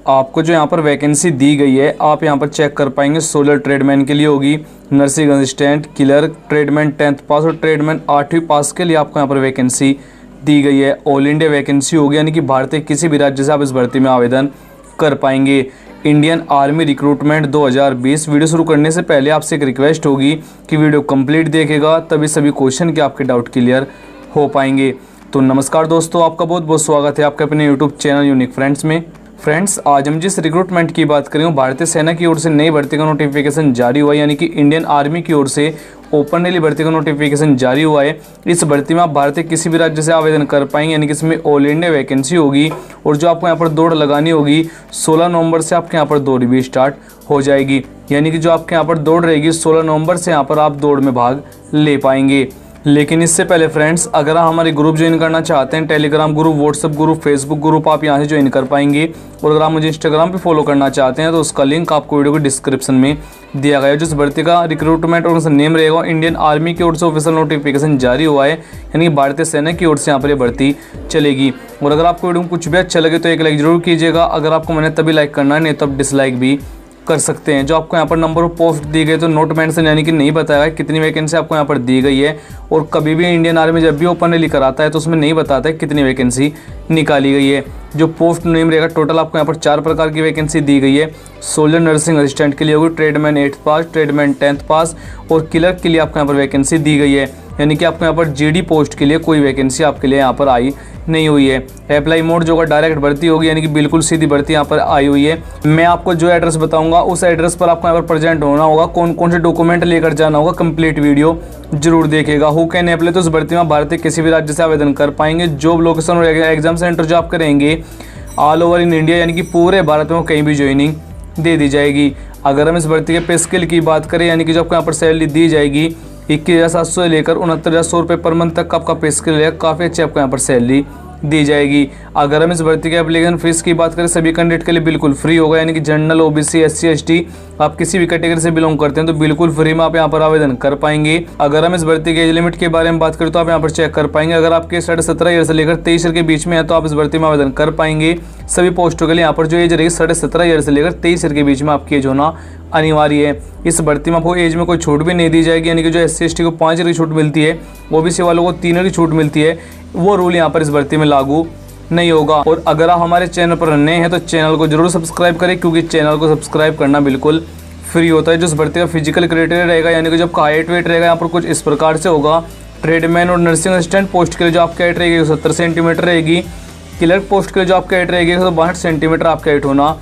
आपको जो यहाँ पर वैकेंसी दी गई है आप यहाँ पर चेक कर पाएंगे। सोलर ट्रेडमैन के लिए होगी, nursing assistant, clerk, tradesman 10th पास और ट्रेडमैन 8वीं पास के लिए आपको यहाँ पर वैकेंसी दी गई है। ऑल इंडिया वैकेंसी होगी, यानी कि भारत के किसी भी राज्य से आप इस भर्ती में आवेदन कर पाएंगे। Indian army recruitment 2020। वीडियो शुरू करने से पहले आपसे एक रिक्वेस्ट होगी कि वीडियो कंप्लीट देखेगा, तभी सभी क्वेश्चन के आपके डाउट क्लियर हो पाएंगे। तो नमस्कार दोस्तों, आपका बहुत बहुत स्वागत है आपके अपने यूट्यूब चैनल यूनिक फ्रेंड्स में। फ्रेंड्स, आज हम जिस रिक्रूटमेंट की बात करेंगे भारतीय सेना की ओर से नई भर्ती का नोटिफिकेशन जारी हुआ है, यानी कि इंडियन आर्मी की ओर से ओपन रैली भर्ती का नोटिफिकेशन जारी हुआ है। इस भर्ती में आप भारत के किसी भी राज्य से आवेदन कर पाएंगे, यानी कि इसमें ऑल इंडिया वैकेंसी होगी। और जो आपको यहाँ पर दौड़ लगानी होगी 16 नवंबर से आपके यहाँ पर दौड़ भी स्टार्ट हो जाएगी, यानी कि जो आपके यहाँ पर दौड़ रहेगी 16 नवंबर से यहाँ पर आप दौड़ में भाग ले पाएंगे। लेकिन इससे पहले फ्रेंड्स, अगर आप हमारे ग्रुप ज्वाइन करना चाहते हैं, Telegram group, WhatsApp group, Facebook group, आप यहाँ से ज्वाइन कर पाएंगे। और अगर आप मुझे इंस्टाग्राम पे फॉलो करना चाहते हैं तो उसका लिंक आपको वीडियो के डिस्क्रिप्शन में दिया गया है। जिस भर्ती का रिक्रूटमेंट और नेम रहेगा, इंडियन आर्मी की ओर से ऑफिशियल नोटिफिकेशन जारी हुआ है, यानी कि भारतीय सेना की ओर से यहाँ पर ये भर्ती चलेगी। और अगर आपको वीडियो में कुछ भी अच्छा लगे तो एक लाइक जरूर कीजिएगा। अगर आपको मैंने तभी लाइक करना है, नहीं तो आप डिसलाइक भी कर सकते हैं। जो आपको यहाँ पर नंबर ऑफ पोस्ट दी गई तो नोट मेंशन, यानी कि नहीं बताया कितनी वैकेंसी आपको यहाँ पर दी गई है। और कभी भी इंडियन आर्मी जब भी ओपन रैली कराता है तो उसमें नहीं बताता है कितनी वैकेंसी निकाली गई है। जो पोस्ट नेम रहेगा, टोटल आपको यहाँ पर 4 प्रकार की वैकेंसी दी गई है। सोल्जर नर्सिंग असिस्टेंट के लिए होगी, ट्रेडमैन 8th पास, ट्रेडमैन 10th पास और क्लर्क के लिए आपको यहाँ पर वैकेंसी दी गई है। यानी कि आपको यहाँ पर जीडी पोस्ट के लिए कोई वैकेंसी आपके लिए यहाँ पर आई नहीं हुई है। अप्लाई मोड जो डायरेक्ट भर्ती होगी, यानी कि बिल्कुल सीधी भर्ती यहाँ पर आई हुई है। मैं आपको जो एड्रेस बताऊंगा उस एड्रेस पर आपको यहाँ पर प्रेजेंट होना होगा। कौन कौन से डॉक्यूमेंट लेकर जाना होगा, कंप्लीट वीडियो जरूर देखेगा। हु कैन अप्लाई, तो इस भर्ती में भारत के किसी भी राज्य से आवेदन कर पाएंगे। जॉब लोकेशन और एग्जाम सेंटर जो आप करेंगे ऑल ओवर इन इंडिया, यानी कि पूरे भारत में कहीं भी ज्वाइनिंग दे दी जाएगी। अगर हम इस भर्ती के पे स्केल की बात करें, यानी कि जो आपको यहाँ पर सैलरी दी जाएगी 21,700 से लेकर 69,100 रुपये पर मंथ तक का आपका पे स्केल है। काफ़ी अच्छी आपको यहाँ पर सैलरी दी जाएगी। अगर हम इस भर्ती के एप्लीकेशन फीस की बात करें, सभी कैंडिडेट के लिए बिल्कुल फ्री होगा, यानी कि जनरल, ओबीसी, एससी, एसटी आप किसी भी कैटेगरी से बिलोंग करते हैं तो बिल्कुल फ्री में आप यहाँ पर आवेदन कर पाएंगे। अगर हम इस भर्ती के एज लिमिट के बारे में बात करें तो आप यहाँ पर चेक कर पाएंगे। अगर आपके 17.5 ईयर से लेकर 23 ईयर के बीच में है तो आप इस भर्ती में आवेदन कर पाएंगे। सभी पोस्टों के लिए यहाँ पर जो एज रहेगी 17.5 ईयर से लेकर 23 ईयर के बीच में आपकी एज होना अनिवार्य है। इस भर्ती में आपको एज में कोई छूट भी नहीं दी जाएगी, यानी कि जो एससी एसटी को 5 ईयर की छूट मिलती है, ओबीसी वालों को 3 ईयर की छूट मिलती है, वो रूल यहाँ पर इस भर्ती में लागू नहीं होगा। और अगर आप हमारे चैनल पर नए हैं तो चैनल को जरूर सब्सक्राइब करें, क्योंकि चैनल को सब्सक्राइब करना बिल्कुल फ्री होता है। जो इस भर्ती का फिजिकल क्राइटेरिया रहेगा, यानी कि जब हाइट वेट रहेगा यहाँ पर कुछ इस प्रकार से होगा। ट्रेडमैन और नर्सिंग असिस्टेंट पोस्ट के लिए जो आपकी हाइट रहेगी 70 सेंटीमीटर रहेगी। क्लर्क पोस्ट के लिए जो आपकी हाइट रहेगी 162 सेंटीमीटर आपकी हाइट होना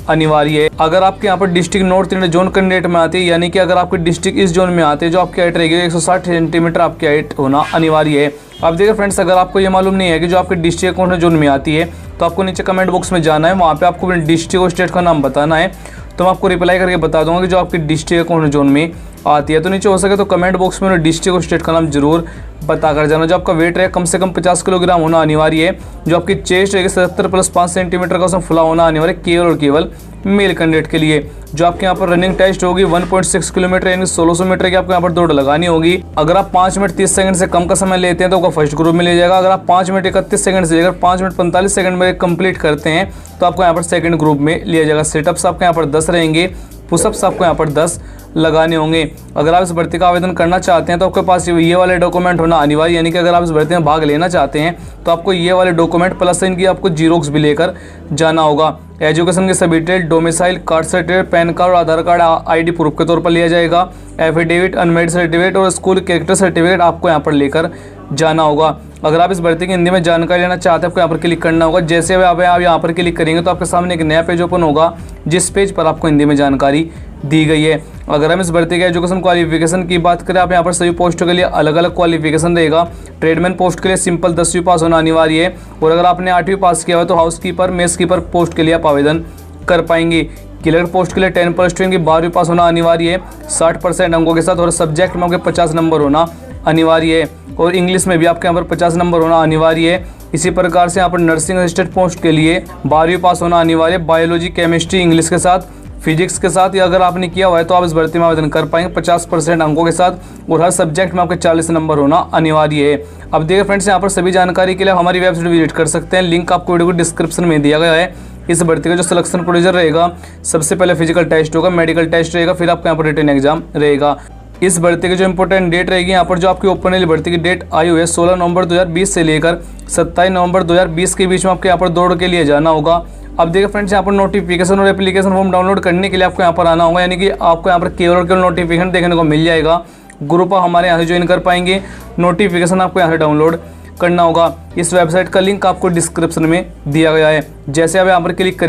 अनिवार्य है। अगर आपके यहाँ पर district north India zone candidate में आती है, यानी कि अगर आपके डिस्ट्रिक्ट इस जोन में आते हैं, जो आपकी हाइट रहेगी 160 सेंटीमीटर आपकी हाइट होना अनिवार्य है। आप देखिए फ्रेंड्स, अगर आपको ये मालूम नहीं है कि जो आपकी डिस्ट्रिक्ट कौन से जोन में आती है तो आपको नीचे कमेंट बॉक्स में जाना है, वहाँ पे आपको डिस्ट्रिक्ट और स्टेट का नाम बताना है, तो मैं आपको रिप्लाई करके बता दूंगा कि जो आपकी डिस्ट्रिक्ट कौन से जोन में आती है। तो नीचे हो सके तो कमेंट बॉक्स में डिस्ट्रिक्ट और स्टेट का नाम जरूर बता कर जाना। जो आपका वेट है कम से कम 50 किलोग्राम होना अनिवार्य है। जो आपकी चेस्ट रहेगी 77 + 5 सेंटीमीटर का उसमें फुला होना अनिवार्य, केवल और केवल मेल कैंडिडेट के लिए। जो आपके यहाँ पर रनिंग टेस्ट होगी 1.6 किलोमीटर यानी 1600 मीटर की आपको यहाँ पर दौड़ लगानी होगी। अगर आप 5 मिनट 30 सेकंड से कम का समय लेते हैं तो आपका फर्स्ट ग्रुप में ले जाएगा। अगर आप 5 मिनट 31 सेकंड से लेकर 5 मिनट 45 सेकंड में कंप्लीट करते हैं तो आपको यहाँ पर सेकंड ग्रुप में लिया जाएगा। सेटअप्स आपके यहाँ पर 10 रहेंगे, पुशअप्स आपको यहाँ पर 10 लगाने होंगे। अगर आप इस भर्ती का आवेदन करना चाहते हैं तो आपके पास ये वाले डॉक्यूमेंट होना अनिवार्य, यानी कि अगर आप इस भर्ती में भाग लेना चाहते हैं तो आपको ये वाले डॉक्यूमेंट प्लस इनकी आपको जीरोक्स भी लेकर जाना होगा। एजुकेशन के सभी detail, domicile, card certificate, pan card और आधार कार्ड आईडी प्रूफ के तौर पर लिया जाएगा। एफिडेविट, अनमेरिड सर्टिफिकेट और स्कूल कैरेक्टर सर्टिफिकेट आपको यहाँ पर लेकर जाना होगा। अगर आप इस भर्ती की हिंदी में जानकारी लेना चाहते हैं आपको यहाँ पर क्लिक करना होगा। जैसे आप यहाँ पर क्लिक करेंगे तो आपके सामने एक नया पेज ओपन होगा, जिस पेज पर आपको हिंदी में जानकारी दी गई है। अगर हम इस भर्ती के एजुकेशन क्वालिफिकेशन की बात करें, आप यहाँ पर सभी पोस्टों के लिए अलग अलग क्वालिफिकेशन रहेगा। ट्रेडमैन पोस्ट के लिए सिंपल 10वीं पास होना अनिवार्य है, और अगर आपने 8वीं पास किया हो तो house keeper, mess keeper post के लिए आप आवेदन कर पाएंगे। क्लर्क पोस्ट के लिए 10+2 की 12वीं पास होना अनिवार्य है 60% अंकों के साथ, और सब्जेक्ट में आपके 50 नंबर होना अनिवार्य है, और इंग्लिश में भी आपके यहाँ पर 50 नंबर होना अनिवार्य है। इसी प्रकार से यहाँ पर नर्सिंग असिस्टेंट पोस्ट के लिए 12वीं पास होना अनिवार्य है, बायोलॉजी, केमिस्ट्री, इंग्लिश के साथ, फिजिक्स के साथ, या अगर आपने किया हुआ है तो आप इस भर्ती में आवेदन कर पाएंगे 50% अंकों के साथ, और हर सब्जेक्ट में आपके 40 नंबर होना अनिवार्य है। अब देखिए फ्रेंड्स, यहाँ पर सभी जानकारी के लिए हमारी वेबसाइट विजिट कर सकते हैं, लिंक आपको वीडियो को डिस्क्रिप्शन में दिया गया है। इस भर्ती का जो सिलेक्शन प्रोसीजर रहेगा, सबसे पहले फिजिकल टेस्ट होगा, मेडिकल टेस्ट रहेगा, फिर आपका यहाँ पर रिटन एग्जाम रहेगा। इस भर्ती की जो इंपॉर्टेंट डेट रहेगी यहाँ पर, जो आपकी ओपन वाली भर्ती की डेट आई हुई है 16 नवंबर 2020 से लेकर 27 नवंबर 2020 के बीच में आपको यहाँ पर दौड़ के लिए जाना होगा। अब देखिए फ्रेंड्स, यहाँ पर नोटिफिकेशन और एप्लीकेशन फॉर्म डाउनलोड करने के लिए आपको यहाँ पर आना होगा, यानी कि आपको यहाँ पर केवल और केवल नोटिफिकेशन देखने को मिल जाएगा। ग्रुप हमारे यहाँ से ज्वाइन कर पाएंगे, नोटिफिकेशन आपको यहाँ से डाउनलोड करना होगा। इस वेबसाइट का लिंक आपको डिस्क्रिप्शन में दिया गया है। जैसे आप यहाँ पर क्लिक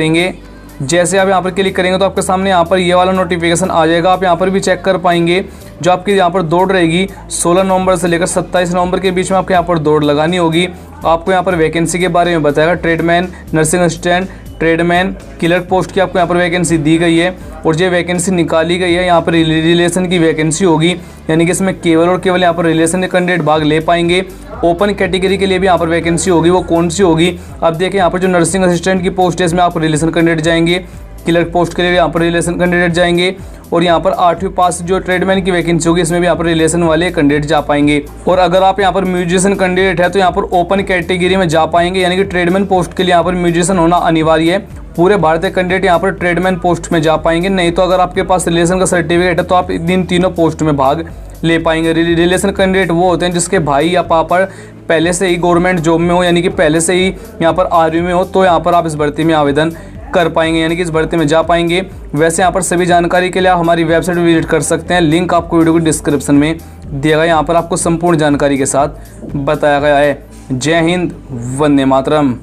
करेंगे तो आपके सामने यहाँ पर ये वाला नोटिफिकेशन आ जाएगा। आप यहाँ पर भी चेक कर पाएंगे, जो आपकी यहाँ पर दौड़ रहेगी 16 नवंबर से लेकर 27 नवंबर के बीच में आपको यहाँ पर दौड़ लगानी होगी। आपको यहाँ पर वैकेंसी के बारे में बताएगा, tradesman, nursing assistant, tradesman, clerk post की आपको यहाँ पर वैकेंसी दी गई है। और जो वैकेंसी निकाली गई है यहाँ पर रिलेशन की वैकेंसी होगी, यानी कि इसमें केवल और केवल यहाँ पर रिलेशन के कैंडिडेट भाग ले पाएंगे। ओपन कैटेगरी के लिए भी यहाँ पर वैकेंसी होगी, वो कौन सी होगी? अब देखिए यहाँ पर जो नर्सिंग असिस्टेंट की पोस्ट है इसमें आप रिलेशन कैंडिडेट जाएंगे, क्लर्क पोस्ट के लिए यहाँ पर रिलेशन कैंडिडेट जाएंगे, और यहाँ पर 8वीं पास जो ट्रेडमैन की वैकेंसी होगी इसमें भी यहाँ पर रिलेशन वाले कैंडिडेट जा पाएंगे। और अगर आप यहाँ पर म्यूजिशियन कैंडिडेट है तो यहाँ पर ओपन कैटेगरी में जा पाएंगे, यानी कि ट्रेडमैन पोस्ट के लिए यहाँ पर म्यूजिशियन होना अनिवार्य है। पूरे भारतीय कैंडिडेट यहाँ पर ट्रेडमैन पोस्ट में जा पाएंगे। नहीं तो अगर आपके पास रिलेशन का सर्टिफिकेट है तो आप इन तीनों पोस्ट में भाग ले पाएंगे। रिलेशन कैंडिडेट वो होते हैं जिसके भाई या पापा पहले से ही गवर्नमेंट जॉब में हो, यानी कि पहले से ही यहाँ पर आर्मी में हो, तो यहाँ पर आप इस भर्ती में आवेदन कर पाएंगे, यानी कि इस भर्ती में जा पाएंगे। वैसे यहाँ पर सभी जानकारी के लिए आप हमारी वेबसाइट विजिट कर सकते हैं, लिंक आपको वीडियो के डिस्क्रिप्शन में दिया गया। यहाँ पर आपको संपूर्ण जानकारी के साथ बताया गया है। जय हिंद, वंदे मातरम।